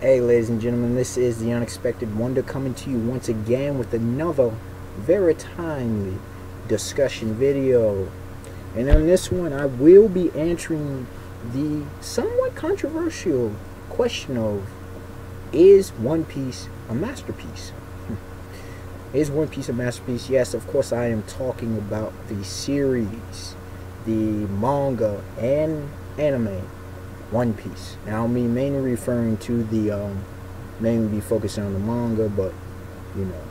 Hey ladies and gentlemen, this is the Unexpected Wonder coming to you once again with another very timely discussion video. And on this one I will be answering the somewhat controversial question of, is One Piece a masterpiece? Is One Piece a masterpiece? Yes, of course I am talking about the series, the manga and anime One Piece. Now I'll be mainly referring to the mainly be focusing on the manga, but you know,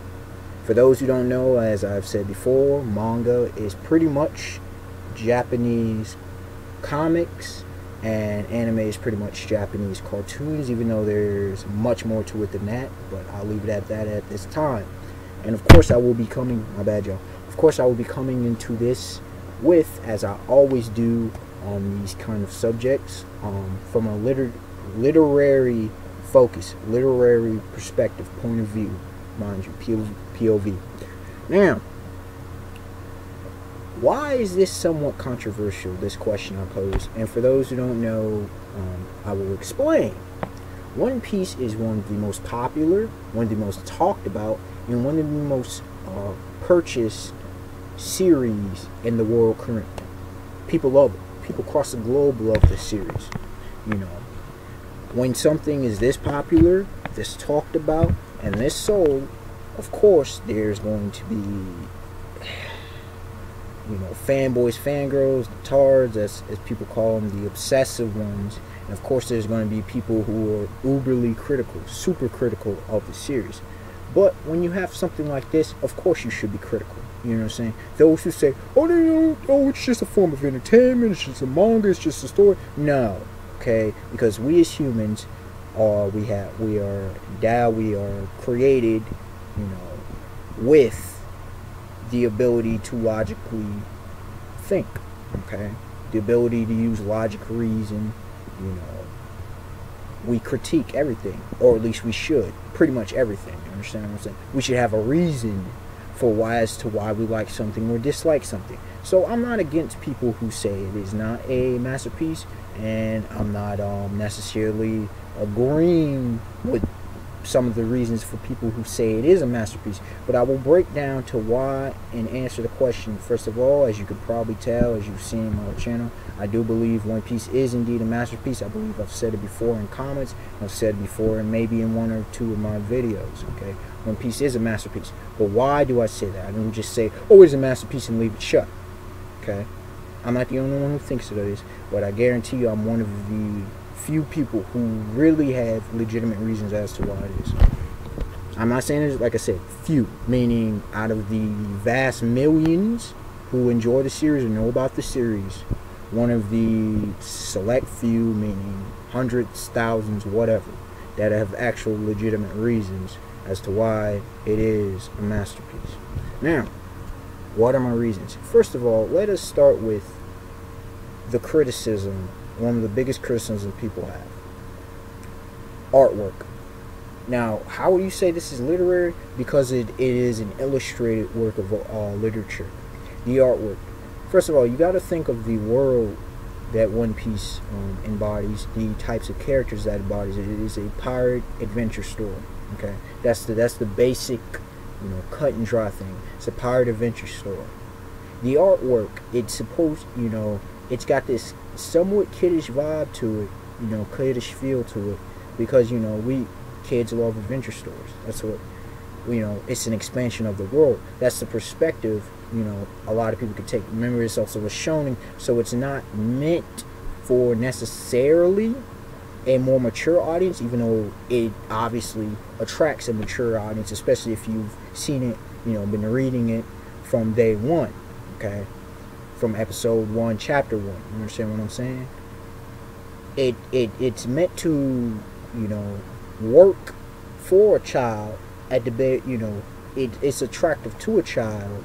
for those who don't know, as I've said before, manga is pretty much Japanese comics and anime is pretty much Japanese cartoons, even though there's much more to it than that, but I'll leave it at that at this time. And of course I will be coming, my bad y'all, of course I will be coming into this with, as I always do on these kind of subjects, from a literary focus, literary perspective, point of view, mind you, POV. Now, why is this somewhat controversial, this question I pose? And for those who don't know, I will explain. One Piece is one of the most popular, one of the most talked about, and one of the most purchased series in the world currently. People love it. People across the globe love this series. You know, when something is this popular, this talked about, and this sold, of course there's going to be, you know, fanboys, fangirls, the tards, as people call them, the obsessive ones. And of course there's going to be people who are uberly critical, super critical of the series. But when you have something like this, of course you should be critical. You know what I'm saying? Those who say, oh, it's just a form of entertainment, it's just a manga, it's just a story. No, okay? Because we as humans we are created, you know, with the ability to logically think, okay? The ability to use logic, reason, you know. We critique everything, or at least we should. Pretty much everything. You understand what I'm saying? We should have a reason for why we like something or dislike something. So I'm not against people who say it is not a masterpiece, and I'm not necessarily agreeing with some of the reasons for people who say it is a masterpiece. But I will break down to why and answer the question. First of all, as you could probably tell, as you've seen on my channel, I do believe One Piece is indeed a masterpiece. I believe I've said it before in comments, I've said it before and maybe in one or two of my videos, okay? One Piece is a masterpiece. But why do I say that? I don't just say, oh, it's a masterpiece and leave it shut, okay? I'm not the only one who thinks it is, but I guarantee you I'm one of the few people who really have legitimate reasons as to why it is. I'm not saying it's, like I said, few, meaning out of the vast millions who enjoy the series or know about the series, one of the select few, meaning hundreds, thousands, whatever, that have actual legitimate reasons as to why it is a masterpiece. Now, what are my reasons? First of all, let us start with the criticism, one of the biggest criticisms people have. Artwork. Now, how would you say this is literary? Because it is an illustrated work of literature. The artwork. First of all, you got to think of the world that One Piece embodies, the types of characters that it embodies. It is a pirate adventure story. Okay, that's the basic, you know, cut and dry thing. It's a pirate adventure story. The artwork, it's supposed, you know, it's got this somewhat kiddish vibe to it, you know, kiddish feel to it, because, you know, we kids love adventure stories. That's what, you know, it's an expansion of the world. That's the perspective, you know, a lot of people could take. Remember, it's also a shonen, so it's not meant for necessarily a more mature audience, even though it obviously attracts a mature audience, especially if you've seen it, you know, been reading it from day one, okay, from episode 1, chapter 1. You understand what I'm saying? It's meant to, you know, work for a child at the you know, it's attractive to a child.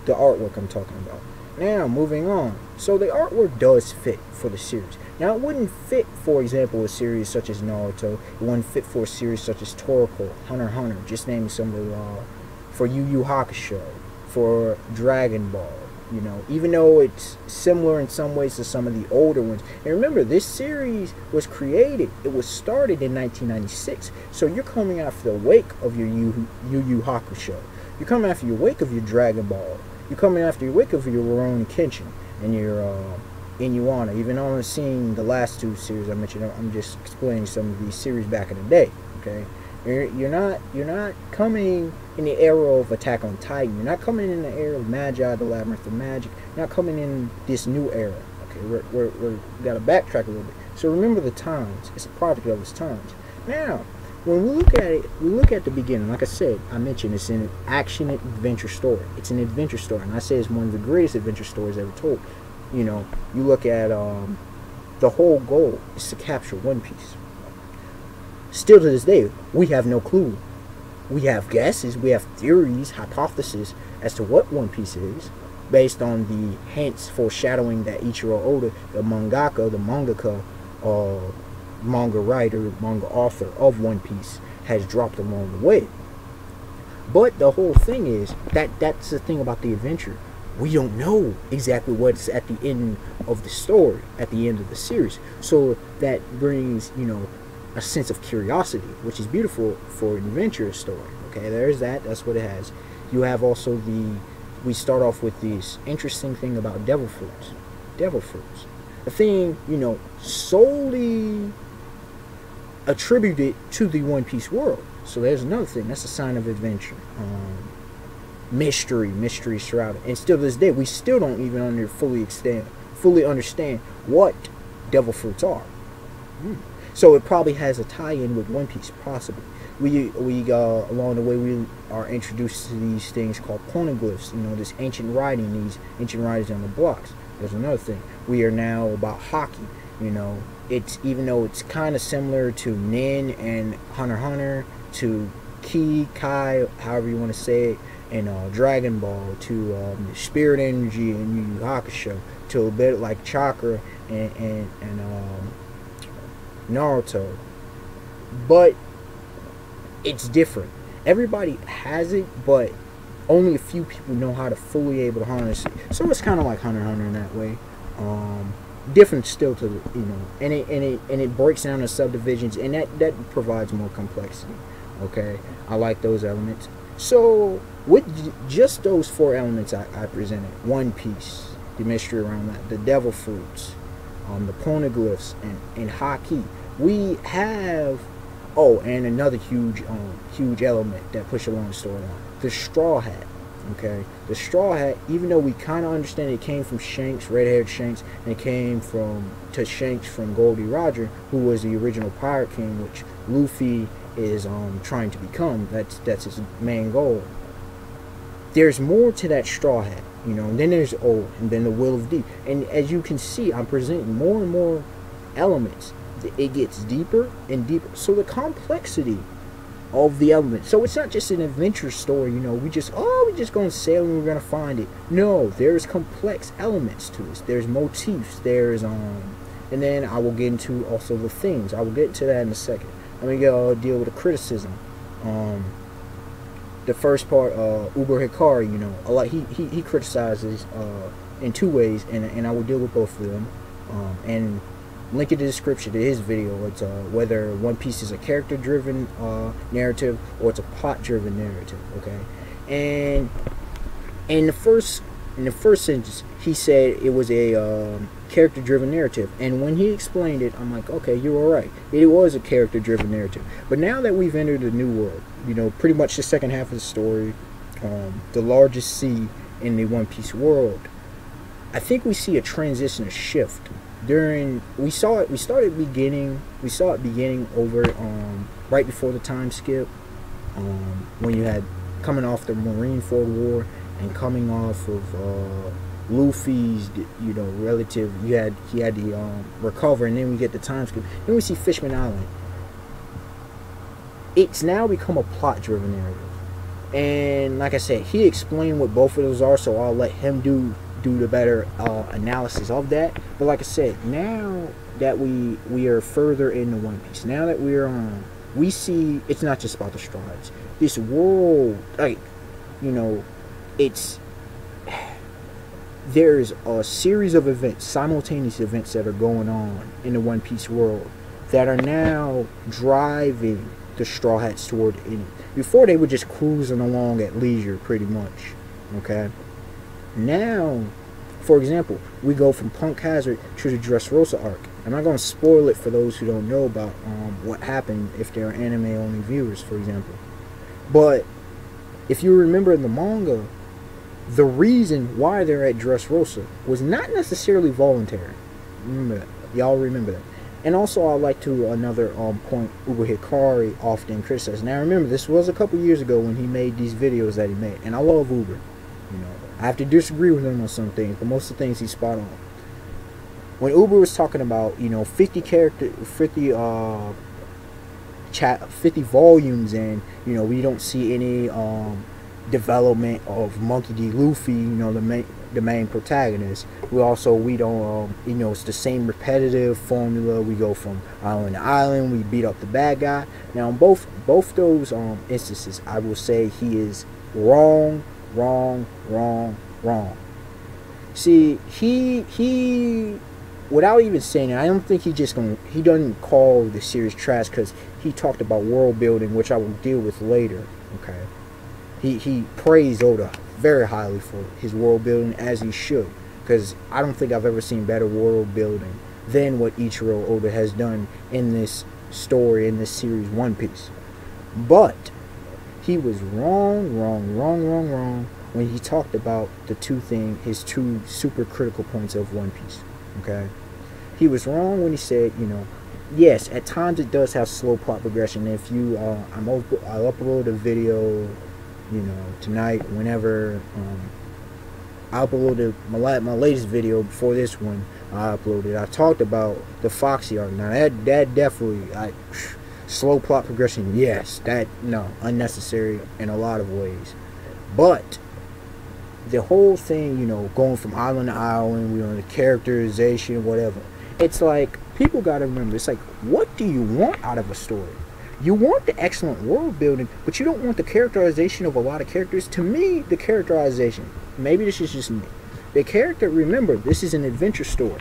The artwork I'm talking about. Now, moving on. So the artwork does fit for the series. Now, it wouldn't fit, for example, a series such as Naruto. It wouldn't fit for a series such as Toriko, Hunter x Hunter. Just naming some of the, for Yu Yu Hakusho, for Dragon Ball, You know, even though it's similar in some ways to some of the older ones. And remember, this series was created, it was started in 1996. So you're coming after the wake of your Yu Yu Hakusho. You're coming after your wake of your Dragon Ball. You're coming after your wake of your Rurouni Kenshin and your Inuyasha. Even though I'm seeing the last two series I mentioned, I'm just explaining some of these series back in the day. Okay, you're not coming in the era of Attack on Titan. You're not coming in the era of Magi, the Labyrinth of Magic. You're not coming in this new era. Okay, we got to backtrack a little bit. So remember the times. It's a product of its times. Now, when we look at it, we look at the beginning. Like I said, I mentioned it's an action adventure story. It's an adventure story, and I say it's one of the greatest adventure stories ever told. You know, you look at the whole goal is to capture One Piece. Still to this day, we have no clue. We have guesses, we have theories, hypotheses as to what One Piece is, based on the hints, foreshadowing that Ichiro Oda, the mangaka, manga writer, manga author of One Piece, has dropped along the way. But the whole thing is that's the thing about the adventure. We don't know exactly what's at the end of the story, at the end of the series. So that brings, you know, a sense of curiosity, which is beautiful for an adventure story. Okay, there's that. That's what it has. You have also we start off with this interesting thing about devil fruits. Devil fruits. A thing, you know, solely attributed to the One Piece world. So there's another thing. That's a sign of adventure. Mystery shrouded. And still to this day, we still don't even fully understand what devil fruits are. So it probably has a tie-in with One Piece, possibly. We along the way, we are introduced to these things called poneglyphs. You know, this ancient writing, these ancient writings on the blocks. There's another thing. We are now about hockey. You know, it's, even though it's kind of similar to Nin and Hunter x Hunter, to Kai, however you want to say it, and Dragon Ball, to Spirit Energy and Yu Yu Hakusho, to a bit like Chakra and Naruto. But it's different. Everybody has it, but only a few people know how to fully able to harness it. So it's kind of like Hunter x Hunter in that way. Different still to the, you know, and it breaks down the subdivisions, and that provides more complexity. Okay, I like those elements. So with just those four elements I presented: One Piece, the mystery around that, the devil fruits, the poneglyphs, and haki. We have, oh, and another huge element that pushes along the storyline: the Straw Hat. Okay, the Straw Hat, even though we kind of understand it came from Shanks, red-haired Shanks, and it came to Shanks from Goldie Roger, who was the original Pirate King, which Luffy is trying to become. That's his main goal. There's more to that Straw Hat, you know. And then there's and then the Will of Deep. And as you can see, I'm presenting more and more elements. It gets deeper and deeper. So the complexity of the elements. So it's not just an adventure story, you know, we just going to sail and we're going to find it. No, there's complex elements to this. There's motifs. There's and then I will get into also the themes. I will get to that in a second. Let me go deal with the criticism. The first part, uberhiari, you know, a lot he criticizes in two ways, and I will deal with both of them. And link in the description to his video. It's whether One Piece is a character-driven narrative or it's a plot-driven narrative. Okay, and in the first sentence, he said it was a character-driven narrative, and when he explained it, I'm like, okay, you're all right. It was a character-driven narrative, but now that we've entered a new world, you know, pretty much the second half of the story, the largest sea in the One Piece world, I think we see a transition, a shift. We saw it beginning over right before the time skip, when you had coming off the Marineford War and coming off of Luffy's, you know, relative. He had the recover, and then we get the time skip. Then we see Fishman Island. It's now become a plot-driven narrative, and like I said, he explained what both of those are, so I'll let him do the better analysis of that. But like I said, now that we are further into One Piece, now that we're on, we see it's not just about the Straw Hats. This world, like, you know, it's there's a series of events, simultaneous events that are going on in the One Piece world that are now driving the Straw Hats toward ending. Before, they were just cruising along at leisure, pretty much. Okay? Now, for example, we go from Punk Hazard to the Dressrosa arc. I'm not going to spoil it for those who don't know about what happened if they're anime-only viewers, for example. But if you remember in the manga, the reason why they're at Dressrosa was not necessarily voluntary. Remember that. Y'all remember that. And also, I'd like to another point uberhiari often criticized. Now, remember, this was a couple years ago when he made these videos that he made. And I love Uber. You know, I have to disagree with him on some things, but most of the things he's spot on. When Uber was talking about, you know, 50 volumes, and you know, we don't see any development of Monkey D. Luffy, you know, the main protagonist. We don't, you know, it's the same repetitive formula. We go from island to island. We beat up the bad guy. Now, in both those instances, I will say he is wrong. See, he without even saying it, I don't think he doesn't call the series trash, because he talked about world building, which I will deal with later. Okay, he praised Oda very highly for his world building, as he should, because I don't think I've ever seen better world building than what Ichiro Oda has done in this story, in this series One Piece. But he was wrong when he talked about his two super critical points of One Piece. Okay, he was wrong when he said, you know, yes, at times it does have slow plot progression. If you, I'll upload a video, you know, tonight, whenever. I uploaded my latest video before this one. I talked about the Foxy arc. Now that definitely, slow plot progression. Yes, unnecessary in a lot of ways, but the whole thing, you know, going from island to island, you know, the characterization, whatever. It's like, people got to remember, it's like, what do you want out of a story? You want the excellent world building, but you don't want the characterization of a lot of characters. To me, the characterization, maybe this is just me, the character, remember, this is an adventure story.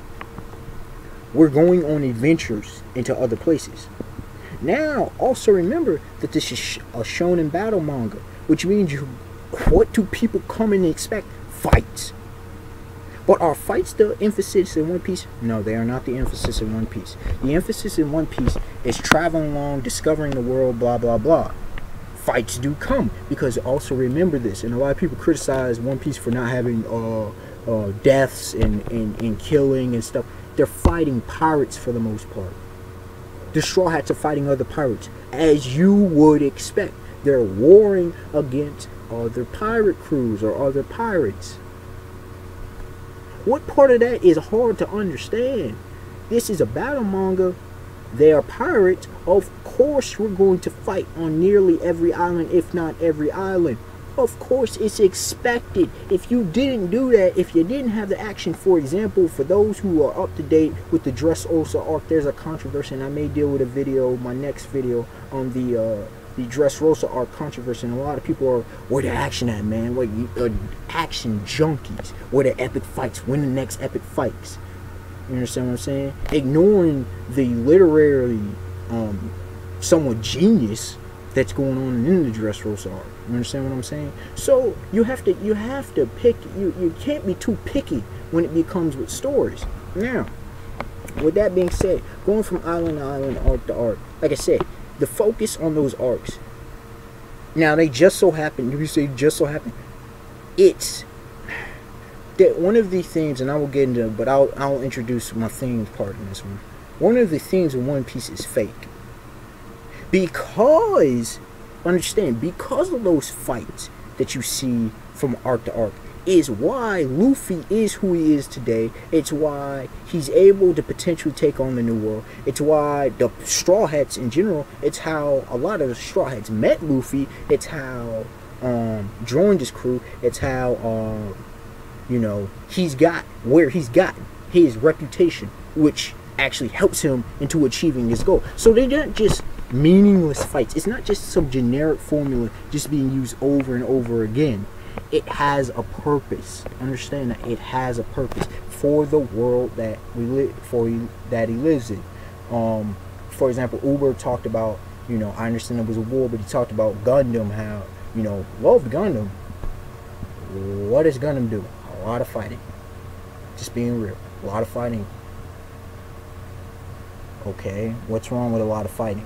We're going on adventures into other places. Now, also remember that this is a shonen battle manga, which means what do people come and expect? Fights. But are fights the emphasis in One Piece? No, they are not the emphasis in One Piece. The emphasis in One Piece is traveling along, discovering the world, blah, blah, blah. Fights do come, because also remember this, and a lot of people criticize One Piece for not having deaths and killing and stuff. They're fighting pirates for the most part. The Straw Hats are fighting other pirates, as you would expect. They're warring against other pirate crews or other pirates. What part of that is hard to understand? This is a battle manga. They are pirates. Of course we're going to fight on nearly every island, if not every island. Of course it's expected. If you didn't do that, if you didn't have the action, for example, for those who are up to date with the Dressrosa arc, there's a controversy, and I may deal with a video, my next video, on the Dressrosa arc controversy, and a lot of people are, where the action at, man? What, action junkies? Where the epic fights? When the next epic fights? You understand what I'm saying? Ignoring the literary, somewhat genius that's going on in the Dressrosa arc. You understand what I'm saying? So you have to pick. You can't be too picky when it becomes with stories. Now, with that being said, going from island to island, arc to arc, like I said, the focus on those arcs. Now, they just so happen, you say just so happen, it's that one of the themes, and I will get into, but I'll introduce my themes part in this one. One of the themes of One Piece is fake. Because, understand, because of those fights that you see from arc to arc, is why Luffy is who he is today. It's why he's able to potentially take on the New World. It's why the Straw Hats in general, it's how a lot of the Straw Hats met Luffy. It's how joined his crew. It's how you know, he's got where he's gotten his reputation, which actually helps him into achieving his goal. So they're not just meaningless fights. It's not just some generic formula just being used over and over again. It has a purpose. Understand that it has a purpose for the world that we live for, that he lives in. For example, Uber talked about, you know, I understand it was a war, but he talked about Gundam, how, you know, love Gundam. What does Gundam do? A lot of fighting. Just being real. A lot of fighting. Okay, what's wrong with a lot of fighting?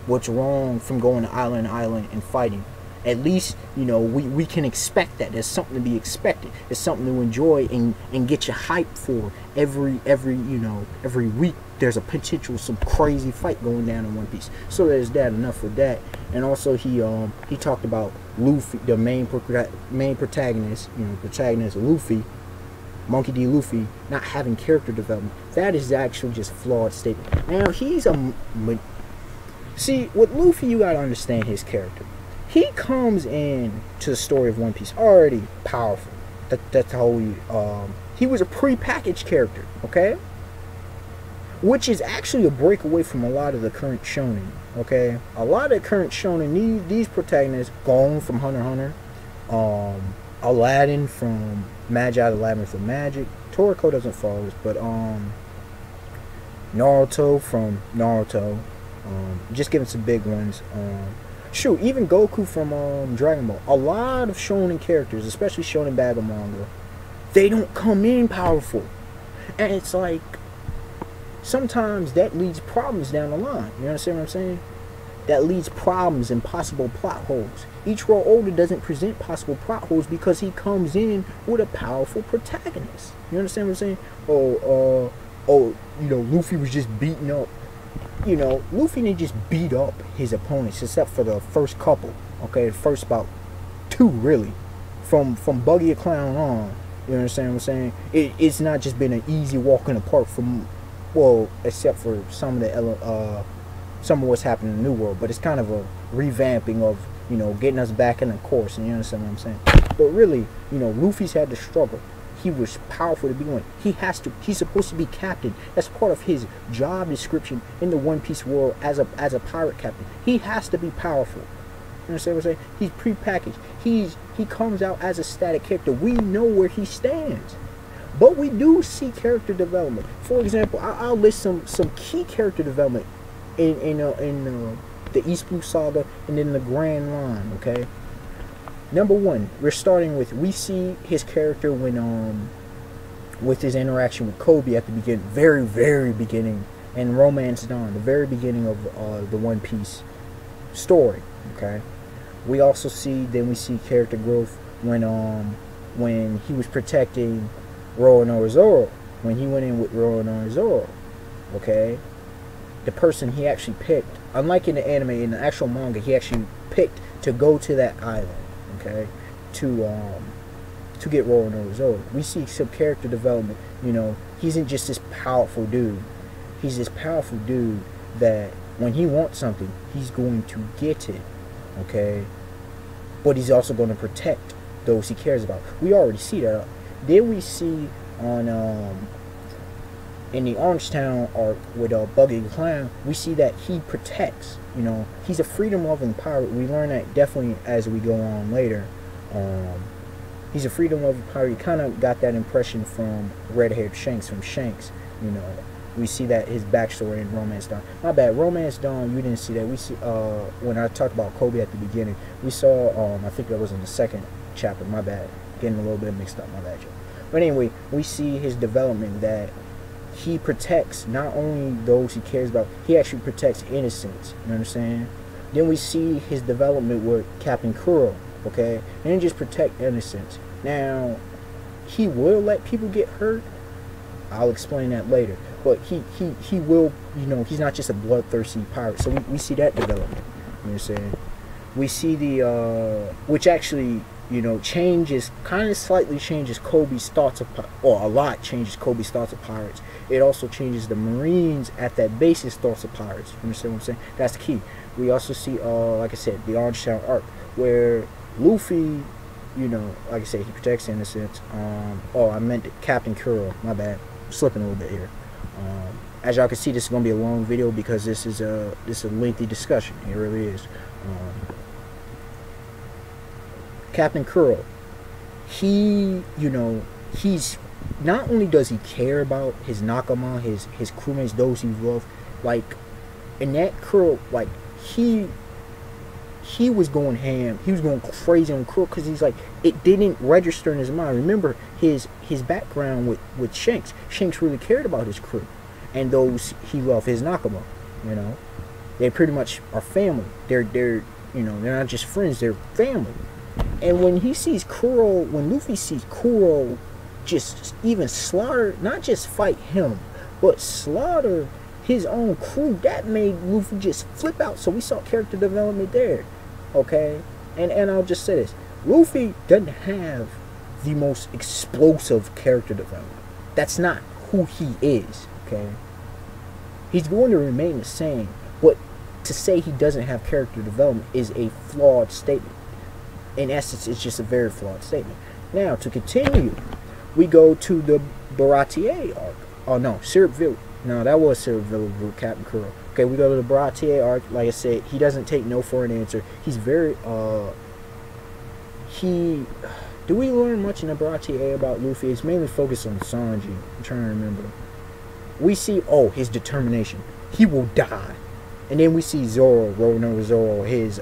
What's wrong from going to island to island and fighting? At least, you know, we can expect that. There's something to be expected. There's something to enjoy and get you hyped for. Every week there's a potential some crazy fight going down in One Piece. So there's that. Enough with that. And also he talked about Luffy, the main protagonist, you know, protagonist Luffy, Monkey D. Luffy, not having character development. That is actually just a flawed statement. Now see, with Luffy, you gotta understand his character. He comes in to the story of One Piece already powerful. That's how he was a pre-packaged character, okay? Which is actually a breakaway from a lot of the current shonen, okay? A lot of the current shonen, these protagonists, Gon from Hunter x Hunter, Aladdin from Magi the Labyrinth of Magic, Toriko doesn't follow this, but Naruto from Naruto, just giving some big ones. Shoot, even Goku from Dragon Ball. A lot of shonen characters, especially shonen battle manga, they don't come in powerful, and it's like sometimes that leads problems down the line. You understand what I'm saying? That leads problems and possible plot holes. Ichiro Oda doesn't present possible plot holes because he comes in with a powerful protagonist. You understand what I'm saying? You know, Luffy was just beating up. You know, Luffy didn't just beat up his opponents, except for the first couple. Okay, the first about two really, from Buggy a Clown on. You understand what I'm saying? It's not just been an easy walk in the park from, well, except for some of what's happening in the New World, but it's kind of a revamping of, you know, getting us back in the course. And you understand what I'm saying? But really, you know, Luffy's had to struggle. He was powerful to begin with. He's supposed to be captain. That's part of his job description in the One Piece world as a pirate captain. He has to be powerful. You understand what I'm saying? He's prepackaged. He comes out as a static character. We know where he stands. But we do see character development. For example, I'll list some key character development in the East Blue Saga and in the Grand Line, okay? Number one, we're starting with, we see his character when with his interaction with Kobe at the beginning, very, very beginning, and Romance Dawn, the very beginning of the One Piece story, okay? We also see character growth when he was protecting Roronoa, when he went in with Roronoa, okay? The person he actually picked, unlike in the anime, in the actual manga, he actually picked to go to that island, okay, to get Roronoa. We see some character development. You know, he isn't just this powerful dude. He's this powerful dude that when he wants something, he's going to get it, okay? But he's also going to protect those he cares about. We already see that. Then we see on in the Orangetown arc with Buggy the Clown, we see that he protects. You know, he's a freedom-loving pirate. We learn that definitely as we go on later. He's a freedom-loving pirate. You kind of got that impression from red-haired Shanks from Shanks. You know, we see that his backstory in Romance Dawn. My bad, Romance Dawn, you didn't see that. We see when I talked about Kobe at the beginning, we saw I think that was in the second chapter. My bad, getting a little bit mixed up. My bad, Joe. But anyway, we see his development that he protects not only those he cares about, he actually protects innocents. You understand? Then we see his development with Captain Kuro, okay? He didn't just protect innocents. Now, he will let people get hurt. I'll explain that later. But he will, you know, he's not just a bloodthirsty pirate. So we see that development. You understand? We see the, which actually, you know, slightly changes Kobe's thoughts of, or a lot changes Kobe's thoughts of pirates. It also changes the Marines at that base's thoughts of pirates. You understand what I'm saying? That's the key. We also see, like I said, the Orangetown arc, where Luffy, you know, like I said, he protects innocents. I meant Captain Kuro. My bad. I'm slipping a little bit here. As y'all can see, this is going to be a long video because this is a lengthy discussion. It really is. Captain Kuro, he, you know, he's not only does he care about his nakama, his crewmates, those he loves, like in that crew, like he was going ham. He was going crazy on crew because he's like, it didn't register in his mind. Remember his background with Shanks. Shanks really cared about his crew and those he loved, his nakama. You know, they pretty much are family. They're you know, they're not just friends. They're family. And when he sees Kuro, when Luffy sees Kuro just even slaughter, not just fight him, but slaughter his own crew, that made Luffy just flip out. So we saw character development there. Okay? And I'll just say this. Luffy doesn't have the most explosive character development. That's not who he is. Okay? He's going to remain the same. But to say he doesn't have character development is a flawed statement. In essence, it's just a very flawed statement. Now, to continue, we go to the Baratier arc. Oh, no, Syrupville. No, that was Syrupville, Captain Kuro. Okay, we go to the Baratier arc. Like I said, he doesn't take no for an answer. He's very, do we learn much in the Baratier about Luffy? It's mainly focused on Sanji. I'm trying to remember. We see, his determination. He will die. And then we see Zoro, rolling over Zoro, his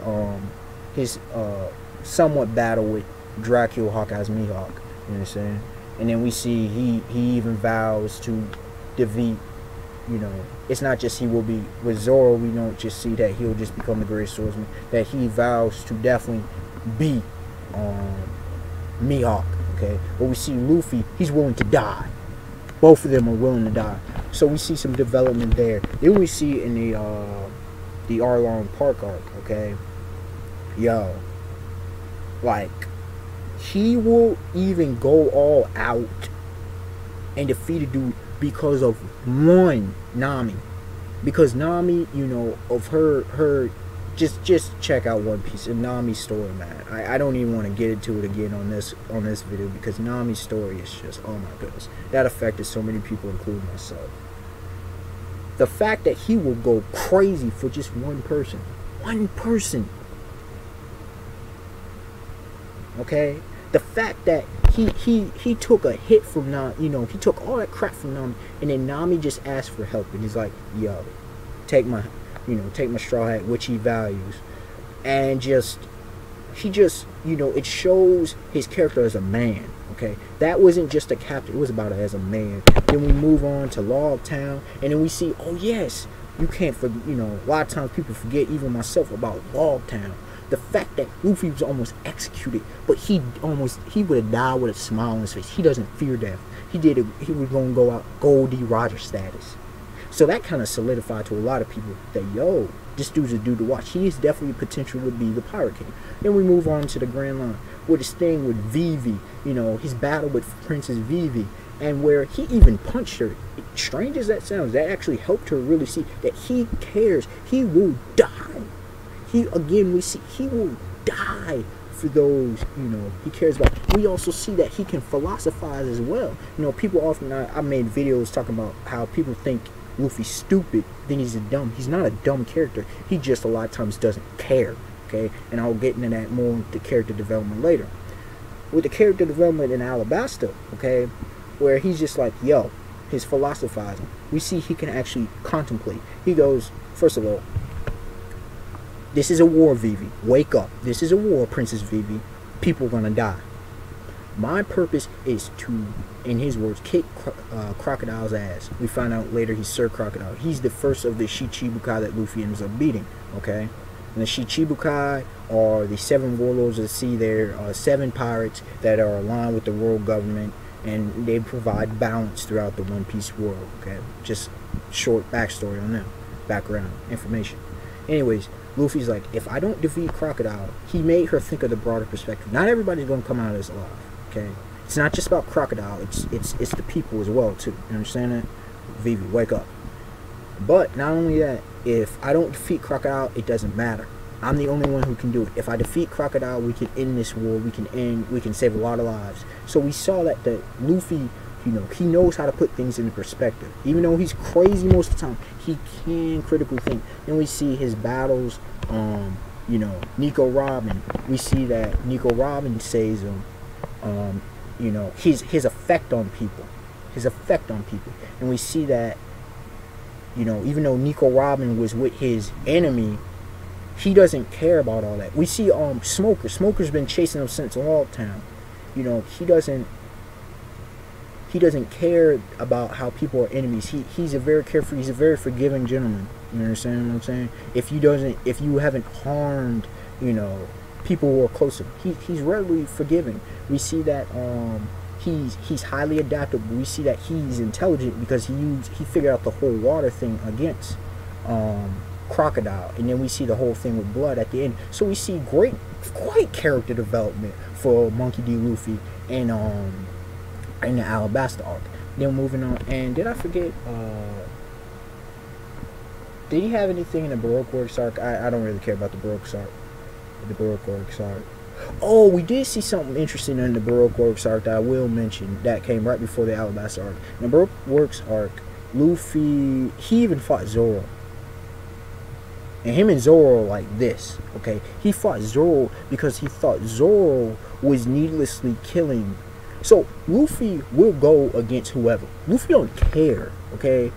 somewhat battle with Dracula, Hawkeye's Mihawk. You understand? And then we see he even vows to defeat, you know, it's not just he will be, with Zoro we don't just see that he'll just become the greatest swordsman, that he vows to definitely beat Mihawk, okay? But we see Luffy, he's willing to die. Both of them are willing to die. So we see some development there. Then we see in the Arlong Park arc, okay? Yo, like, he will even go all out and defeat a dude because of one Nami. Because Nami, you know, of her just check out One Piece and Nami's story, man. I don't even want to get into it again on this video, because Nami's story is just, oh my goodness, that affected so many people, including myself. The fact that he will go crazy for just one person, okay? The fact that he took a hit from Nami, you know, he took all that crap from Nami, and then Nami just asked for help, and he's like, yo, take my straw hat, which he values, and he just, you know, it shows his character as a man, okay? That wasn't just a captain, it was about it as a man. Then we move on to Log Town, and then we see, oh yes, you can't forget, you know, a lot of times people forget, even myself, about Log Town. The fact that Luffy was almost executed, but he would have died with a smile on his face. He doesn't fear death. He was going to go out Goldie Roger status. So that kind of solidified to a lot of people that, yo, this dude's a dude to watch. He is definitely potential to be the Pirate King. Then we move on to the Grand Line, with his thing with Vivi, you know, his battle with Princess Vivi, and where he even punched her. Strange as that sounds, that actually helped her really see that he cares. He will die. We see he will die for those, you know, he cares about. We also see that he can philosophize as well. You know, people often, I made videos talking about how people think Luffy's stupid, then he's he's not a dumb character. He just a lot of times doesn't care, okay? And I'll get into that more with the character development later. With the character development in Alabasta, okay, where he's just like, yo, his philosophizing, we see he can actually contemplate. He goes, first of all, this is a war, Vivi. Wake up. This is a war, Princess Vivi. People are going to die. My purpose is to, in his words, kick Crocodile's ass. We find out later he's Sir Crocodile. He's the first of the Shichibukai that Luffy ends up beating, okay? And the Shichibukai are the 7 warlords of the sea. They're 7 pirates that are aligned with the world government, and they provide balance throughout the One Piece world, okay? Just short backstory on them. Background information. Anyways, Luffy's like, if I don't defeat Crocodile, he made her think of the broader perspective. Not everybody's going to come out of this alive, okay? It's not just about Crocodile, it's the people as well, too. You understand that? Vivi, wake up. But not only that, if I don't defeat Crocodile, it doesn't matter. I'm the only one who can do it. If I defeat Crocodile, we can end this war, we can save a lot of lives. So we saw that Luffy, you know, he knows how to put things into perspective. Even though he's crazy most of the time, he can critically think. Then we see his battles, you know, Nico Robin. We see that Nico Robin saves him, You know, his effect on people, and we see that, you know, even though Nico Robin was with his enemy, he doesn't care about all that. We see Smoker's been chasing him since Logtown. You know, he doesn't care about how people are enemies. He's a very carefree, he's a very forgiving gentleman. You understand what I'm saying? If you haven't harmed, you know, people who are close to him, he's readily forgiving. We see that he's highly adaptable. We see that he's intelligent because he figured out the whole water thing against Crocodile, and then we see the whole thing with Blood at the end. So we see great character development for Monkey D. Luffy in the Alabasta arc. Then moving on, and did I forget? Did he have anything in the Baroque Works arc? I don't really care about the Baroque arc. The Baroque Works arc. Oh, we did see something interesting in the Baroque Works arc that I will mention. That came right before the Alabasta arc. In the Baroque Works arc, Luffy, he even fought Zoro. And him and Zoro like this, okay? He fought Zoro because he thought Zoro was needlessly killing. So Luffy will go against whoever. Luffy don't care, okay?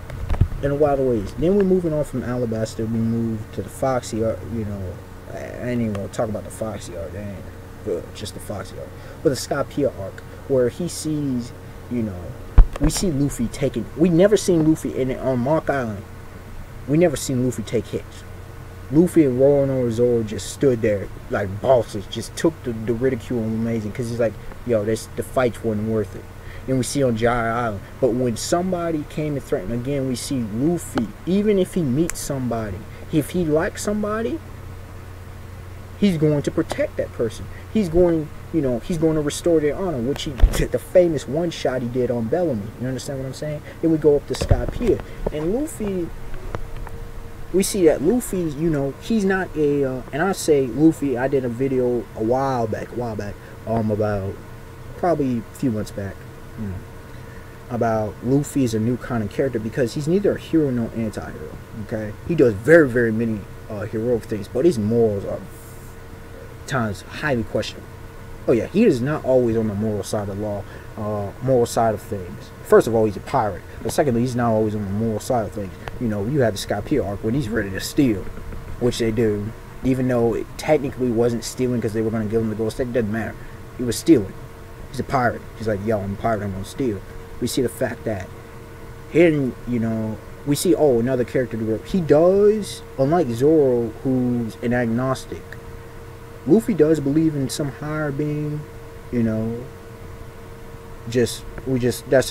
In a lot of ways. Then we're moving on from Alabasta. We move to the Foxy arc. You know, I ain't even gonna talk about the Foxy arc. That ain't good. Just the Foxy arc. But the Skypiea arc, where he sees, you know, we see Luffy taking. We never seen Luffy on Mark Island. We never seen Luffy take hits. Luffy and Roronoa Zoro just stood there like bosses, just took the ridicule amazing, because he's like, yo, the fights weren't worth it. And we see on Jai Island. But when somebody came to threaten again, we see Luffy, even if he meets somebody, if he likes somebody, he's going to protect that person. He's going, you know, he's going to restore their honor, which he, the famous one shot he did on Bellamy. You understand what I'm saying? Then we go up to Skypiea. And Luffy, we see that Luffy, you know, he's not a, and I say Luffy, I did a video a while back, about probably a few months back, you know, about Luffy is a new kind of character because he's neither a hero nor anti-hero, okay? He does very, very many heroic things, but his morals are times highly questionable. Oh yeah, he is not always on the moral side of the law, moral side of things. First of all, he's a pirate, but secondly, he's not always on the moral side of things. You know, you have the Skypiea arc when he's ready to steal, which they do, even though it technically wasn't stealing because they were going to give him the gold stake. It doesn't matter. He was stealing. He's a pirate. He's like, yo, I'm a pirate, I'm going to steal. We see the fact that hidden, you know, we see, oh, another character develop. He does, unlike Zoro, who's an agnostic, Luffy does believe in some higher being, you know. That's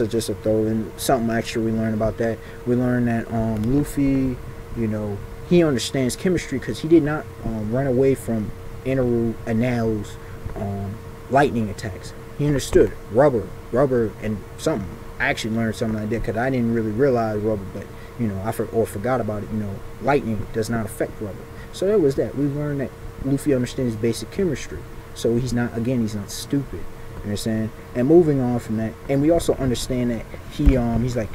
just a throw in. Something extra we learned about that. We learned that Luffy, you know, he understands chemistry because he did not run away from Inaru Anel's lightning attacks. He understood rubber, and something. I actually learned something I did because I didn't really realize rubber, but you know, I forgot about it. You know, lightning does not affect rubber. So there was that. We learned that Luffy understands basic chemistry. So he's not stupid. You understand? And moving on from that, and we also understand that he's like,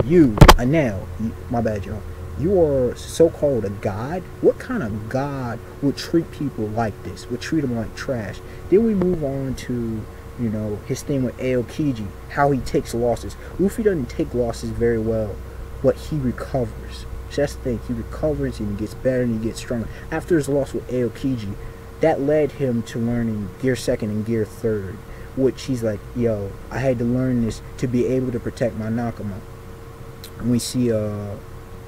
you, Anel, my bad, y'all. You are so-called a god? What kind of god would treat people like this? Would treat them like trash? Then we move on to, you know, his thing with Aokiji, how he takes losses. Luffy doesn't take losses very well, but he recovers. So that's the thing. He recovers and he gets better and he gets stronger. After his loss with Aokiji, that led him to learning Gear 2nd and Gear 3rd, which he's like, yo, I had to learn this to be able to protect my Nakama. And we see,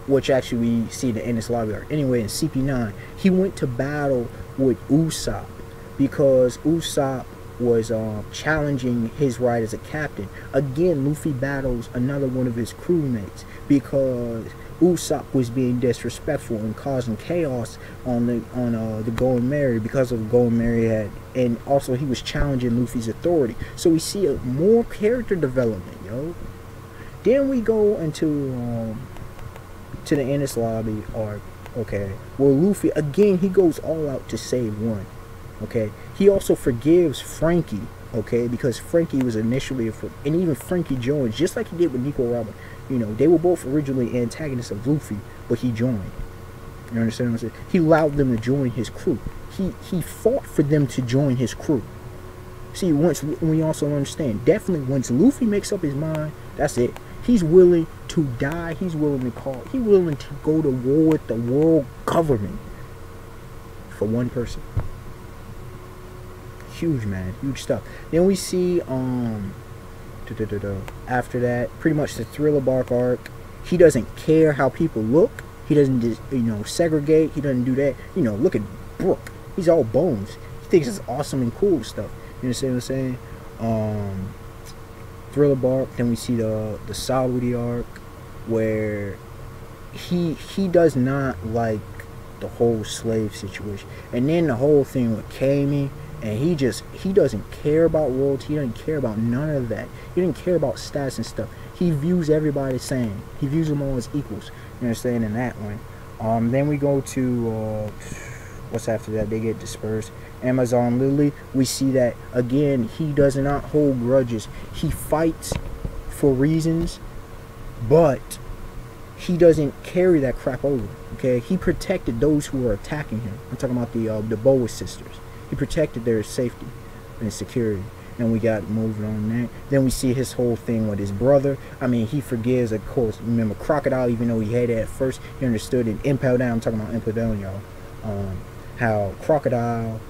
which actually we see the Enies Lobby arc. Anyway, in CP9, he went to battle with Usopp because Usopp was challenging his right as a captain. Again, Luffy battles another one of his crewmates because Usopp was being disrespectful and causing chaos on the Golden Mary because of the Golden Mary had, and also he was challenging Luffy's authority. So we see more character development, yo. Then we go into to the Enies Lobby arc, okay, where Luffy again, he goes all out to save one. Okay, he also forgives Frankie, okay, because Frankie was initially and even Frankie joins, just like he did with Nico Robin. You know, they were both originally antagonists of Luffy, but he joined. You understand what I'm saying? He allowed them to join his crew. He fought for them to join his crew. See, once we also understand, definitely once Luffy makes up his mind, that's it. He's willing to die. He's willing to go to war with the world government for one person. Huge, man, huge stuff. Then we see after that, pretty much the Thriller Bark arc. He doesn't care how people look. He doesn't just, segregate. He doesn't do that. Look at Brook. He's all bones. He thinks it's awesome and cool stuff. You understand what I'm saying? Thriller Bark. Then we see the Saudi arc, where he does not like the whole slave situation, and then the whole thing with Kami, and he doesn't care about royalty. He doesn't care about none of that. He doesn't care about stats and stuff. He views everybody the same. He views them all as equals. You understand, in that one. Then we go to what's after that? They get dispersed. Amazon Lily. We see that again. He does not hold grudges. He fights for reasons, but he doesn't carry that crap over. Okay, he protected those who were attacking him. I'm talking about the Boa sisters. He protected their safety and security. And we got moving on that. Then we see his whole thing with his brother. I mean, he forgives, of course. Remember, Crocodile, even though he hated it at first, he understood it. Impel Down, I'm talking about Impel Down, y'all. How Crocodile,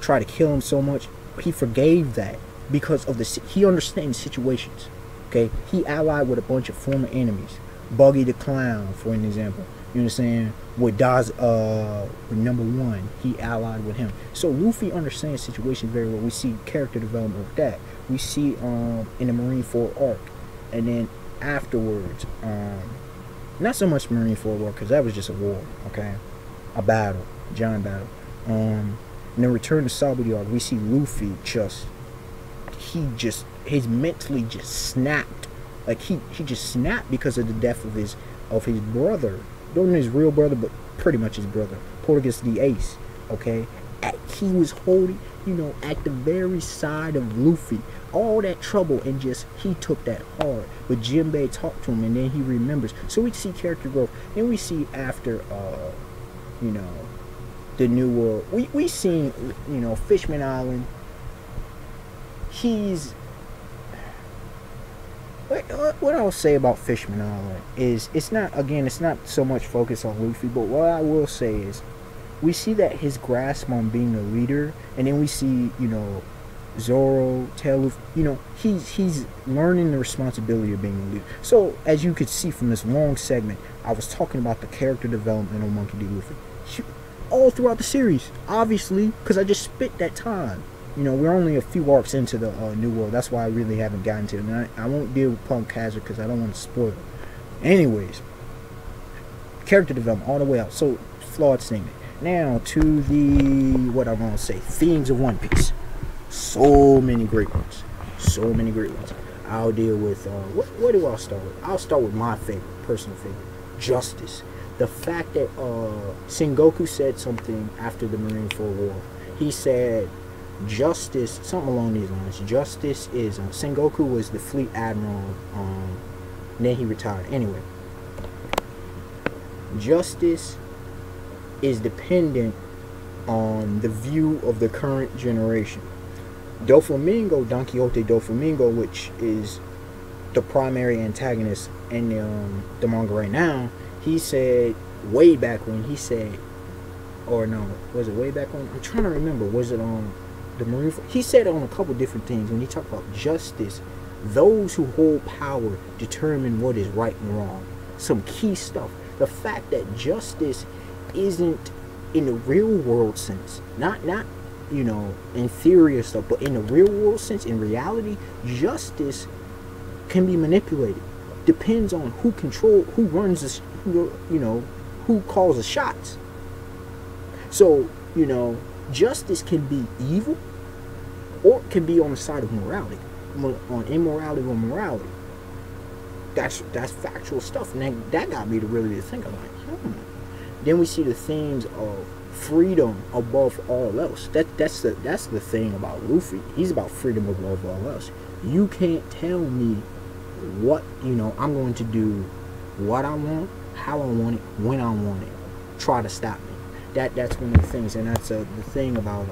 tried to kill him so much. He forgave that because of he understands situations. Okay, he allied with a bunch of former enemies. Buggy the Clown, for an example. You understand? With number one, he allied with him. So Luffy understands situations very well. We see character development with that. We see in the Marineford arc, and then afterwards, not so much Marineford arc because that was just a war, okay, a battle, giant battle. And then Return to Sabaody arc, we see Luffy he's mentally just snapped. Like he just snapped because of the death of his brother. Don't know his real brother, but pretty much his brother. Porteous the Ace, okay? He was holding, at the very side of Luffy. All that trouble, and he took that hard. But Jinbei talked to him, and then he remembers. So we see character growth. Then we see after, the New World. We seen, Fishman Island. What I'll say about Fishman Island is it's not so much focused on Luffy, but what I will say is we see that his grasp on being a leader, and then we see Zoro tell Luffy, he's learning the responsibility of being a leader. So as you could see from this long segment, I was talking about the character development on Monkey D. Luffy all throughout the series, obviously, because I just spent that time. We're only a few arcs into the New World. That's why I really haven't gotten to it. And I won't deal with Punk Hazard because I don't want to spoil it. Anyways, character development all the way out. So, flawed statement. Now, to the, what I want to say, themes of One Piece. So many great ones. So many great ones. I'll deal with, what do I start with? I'll start with my favorite, personal favorite. Justice. The fact that Sengoku said something after the Marineford War. He said, justice, something along these lines. Justice is Sengoku was the fleet admiral, then he retired. Anyway, justice is dependent on the view of the current generation. Doflamingo, Don Quixote Doflamingo, which is the primary antagonist in the manga right now, he said way back when, or no, was it way back when? I'm trying to remember. Was it on the Marineford? He said on a couple different things when he talked about justice. Those who hold power determine what is right and wrong. Some key stuff. The fact that justice isn't in the real world sense, not inferior stuff, but in the real world sense, in reality, justice can be manipulated. Depends on who runs this, who calls the shots. So, justice can be evil, or it can be on the side of morality, on immorality or morality. That's factual stuff, and that got me to really think. I'm like, Then we see the themes of freedom above all else. That's the thing about Luffy. He's about freedom above all else. You can't tell me what, I'm going to do what I want, how I want it, when I want it. Try to stop me. That's one of the things, and that's the thing about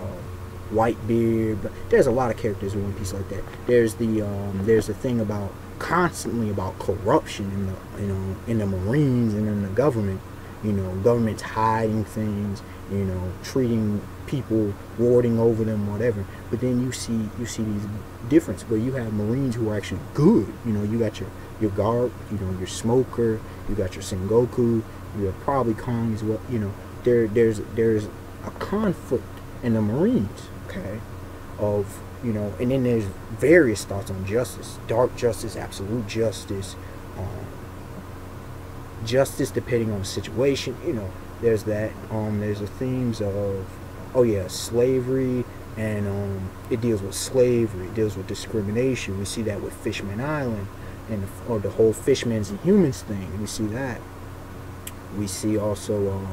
Whitebeard. But there's a lot of characters in One Piece like that. There's the thing about constantly about corruption in the in the Marines and in the government. Government's hiding things. Treating people, warding over them, whatever. But then you see these difference where you have Marines who are actually good. You got your guard, your smoker, you got your Sengoku, you have probably Kong as well. There's a conflict in the Marines, okay, of and then there's various thoughts on justice, dark justice, absolute justice, justice depending on the situation. There's that. There's the themes of slavery, and it deals with slavery, it deals with discrimination. We see that with Fishman Island, or the whole Fishmans and humans thing. We see that. We see also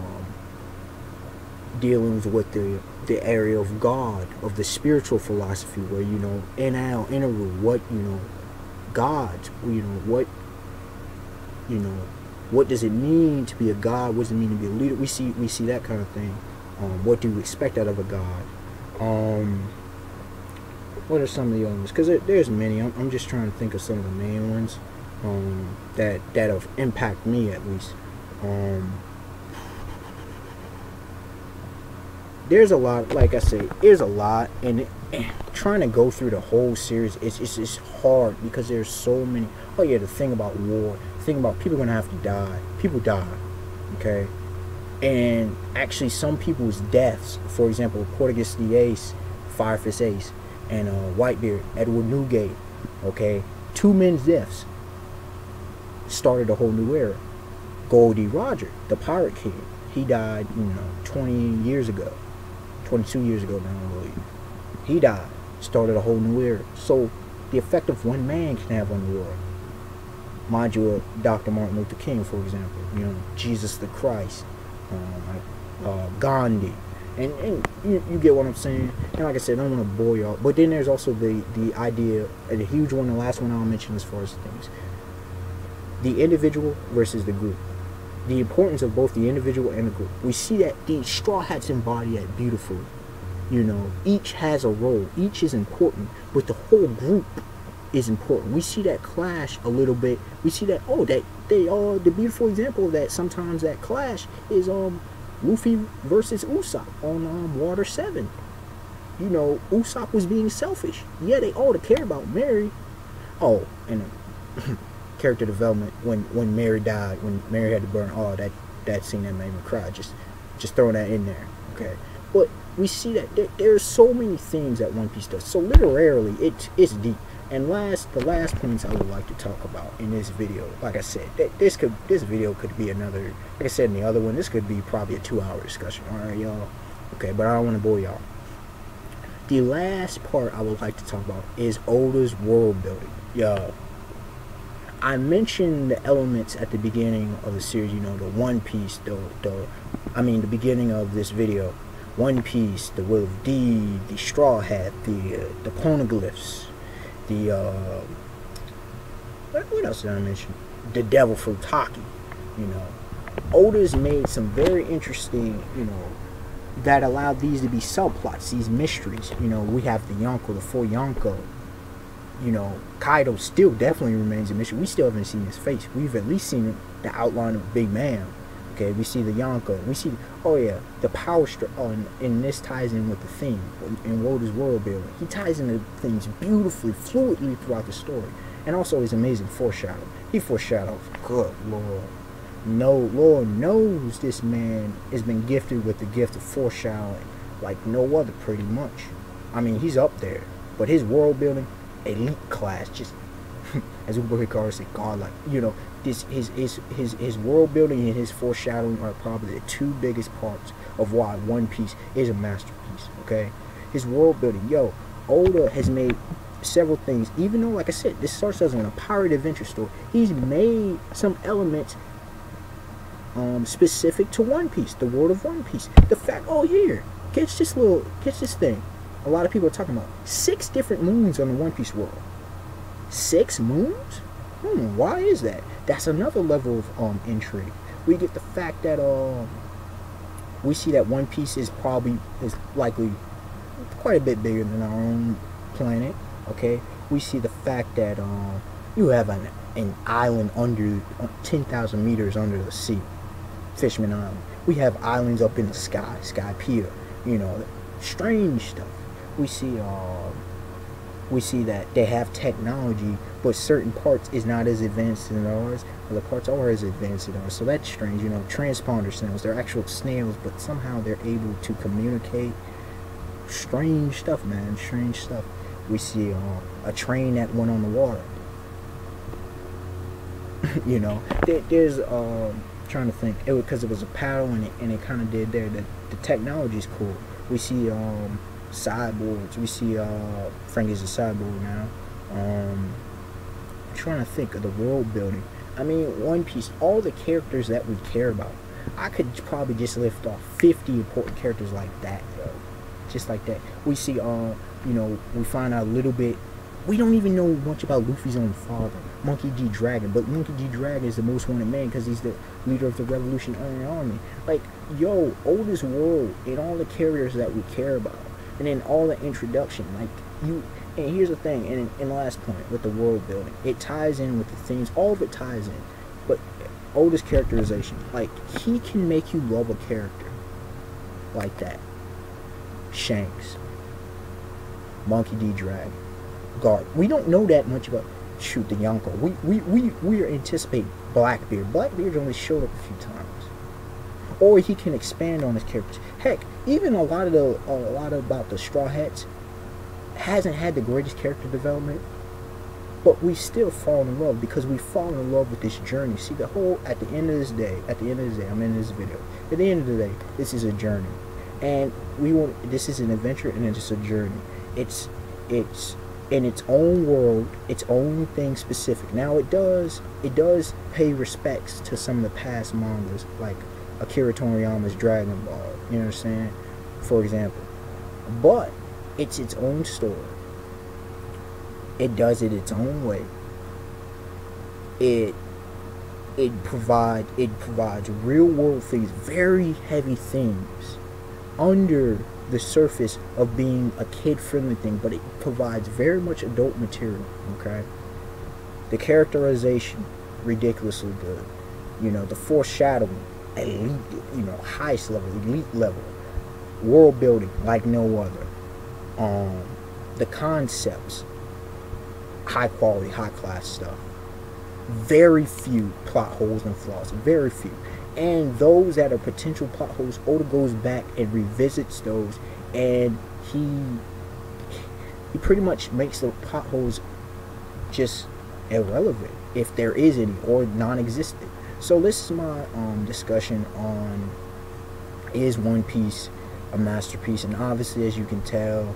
dealings with the area of God, of the spiritual philosophy, where Inaru, what God, what does it mean to be a God? What does it mean to be a leader? We see that kind of thing. What do we expect out of a God? What are some of the other ones? Because there's many. I'm just trying to think of some of the main ones that have impacted me at least. There's a lot, like I say, there's a lot, and trying to go through the whole series, it's hard because there's so many. The thing about war, the thing about people are gonna have to die. People die, okay? And actually, some people's deaths, for example, Portuguese the Ace, Firefist Ace, and Whitebeard, Edward Newgate, okay? 2 men's deaths started a whole new era. Goldie Roger, the Pirate King, he died, 20 years ago, 22 years ago now, I believe. He died, started a whole new era. So the effect of one man can have on the world. Mind you, Dr. Martin Luther King, for example, Jesus the Christ, Gandhi, and you get what I'm saying. And like I said, I don't want to bore y'all. But then there's also the idea, and the huge one, the last one I'll mention as far as things, the individual versus the group. The importance of both the individual and the group. We see that the Straw Hats embody that beautifully. Each has a role. Each is important, but the whole group is important. We see that clash a little bit. We see that the beautiful example of that sometimes that clash is Luffy versus Usopp on Water 7. Usopp was being selfish. Yeah, they all care about Mary. Oh, and character development when Mary died, when Mary had to burn. Oh, that scene that made me cry. Just throwing that in there. Okay, but we see that there's so many things that One Piece does. So literally, it's deep. And the last points I would like to talk about in this video, like I said, this video could be another, like I said in the other one, this could be probably a 2-hour discussion. All right, y'all. Okay, but I don't want to bore y'all. The last part I would like to talk about is Oda's world building. Yo, I mentioned the elements at the beginning of the series. The One Piece, the beginning of this video. One Piece, the Will of D, the Straw Hat, the poneglyphs. What else did I mention? The Devil Fruit Haki. Oda's made some very interesting, that allowed these to be subplots, these mysteries. We have the Yonko, the 4 Yonko. Kaido still definitely remains a mystery. We still haven't seen his face. We've at least seen the outline of Big Man. Okay, we see the Yonko. We see, the power structure. And this ties in with the theme in Oda's world building. He ties into things beautifully, fluidly throughout the story. And also his amazing foreshadow. He foreshadows, good Lord. No, Lord knows this man has been gifted with the gift of foreshadowing like no other, pretty much. I mean, he's up there. But his world building, elite class, just as uberhiari said, godlike. His world building and his foreshadowing are probably the 2 biggest parts of why One Piece is a masterpiece. Okay, his world building. Oda has made several things. Even though, like I said, this starts as a pirate adventure story, he's made some elements specific to One Piece, the world of One Piece. The fact, catch this thing. A lot of people are talking about 6 different moons on the One Piece world. 6 moons? Why is that? That's another level of intrigue. We get the fact that we see that One Piece is likely quite a bit bigger than our own planet. Okay, we see the fact that you have an island under 10,000 meters under the sea, Fishman Island. We have islands up in the sky, Skypea. You know, strange stuff. We see that they have technology, but certain parts is not as advanced as ours. Other parts are as advanced as ours. So that's strange. You know, transponder snails. They're actual snails, but somehow they're able to communicate. Strange stuff, man. Strange stuff. We see a train that went on the water. You know, there's trying to think. Because it was a paddle and it kind of did there. The technology's cool. We see cyborgs. We see Frank is a cyborg now. I'm trying to think of the world building. I mean, One Piece, all the characters that we care about. I could probably just lift off 50 important characters like that, yo. Just like that. We see, you know, we find out a little bit. We don't even know much about Luffy's own father, Monkey D. Dragon. But Monkey D. Dragon is the most wanted man because he's the leader of the Revolutionary Army. Like, yo, oldest world and all the characters that we care about. And then all the introduction. Like, and here's the thing, and the last point with the world building. It ties in with the themes. All of it ties in. But oldest characterization. Like, he can make you love a character like that. Shanks, Monkey D. Dragon, Garp. We don't know that much about the Yonko. We are anticipating Blackbeard. Blackbeard only showed up a few times, or he can expand on his characters. Heck, even a lot about the Straw Hats hasn't had the greatest character development, but we still fall in love because we fall in love with this journey. See, at the end of this day, I'm in this video. At the end of the day, this is a journey. And this is an adventure and it's a journey. It's in its own world, its own thing specific. Now it does pay respects to some of the past mangas, like Akira Toriyama's Dragon Ball, you understand? For example. But it's its own story. It does it its own way. It provides real world things, very heavy themes under the surface of being a kid-friendly thing, but it provides very much adult material. Okay, the characterization ridiculously good. You know, the foreshadowing, elite. You know, highest level, elite level. World building like no other. The concepts, high quality, high class stuff. Very few plot holes and flaws. Very few. And those that are potential plot holes, Oda goes back and revisits those, and he pretty much makes the plot holes just irrelevant, if there is any, or non-existent. So this is my discussion on, is One Piece a masterpiece? And obviously, as you can tell,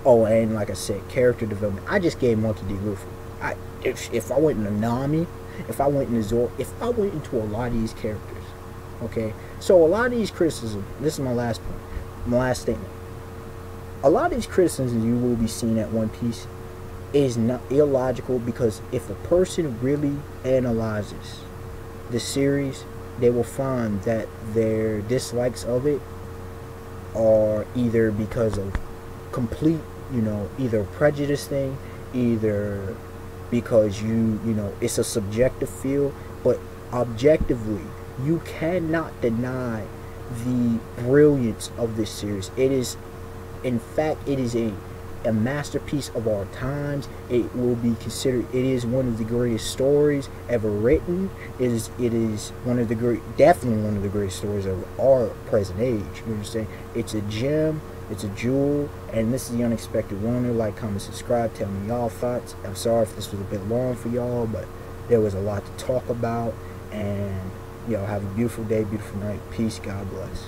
and like I said, character development. I just gave Monkey D. Luffy. If I went into Nami, if I went into Zoro, if I went into a lot of these characters. Okay, so a lot of these criticisms, this is my last point, my last statement. A lot of these criticisms you will be seeing at One Piece is not illogical, because if a person really analyzes the series, they will find that their dislikes of it are either because of complete, you know, either prejudice thing, either because you know, it's a subjective feel, but objectively, you cannot deny the brilliance of this series. It is, in fact, it is a masterpiece of our times. It will be considered, it is one of the greatest stories ever written. It is one of the definitely one of the greatest stories of our present age. You understand? It's a gem, it's a jewel, and this is The Unexpected Wonder. Like, comment, subscribe, tell me y'all thoughts. I'm sorry if this was a bit long for y'all, but there was a lot to talk about. And y'all have a beautiful day, beautiful night. Peace. God bless.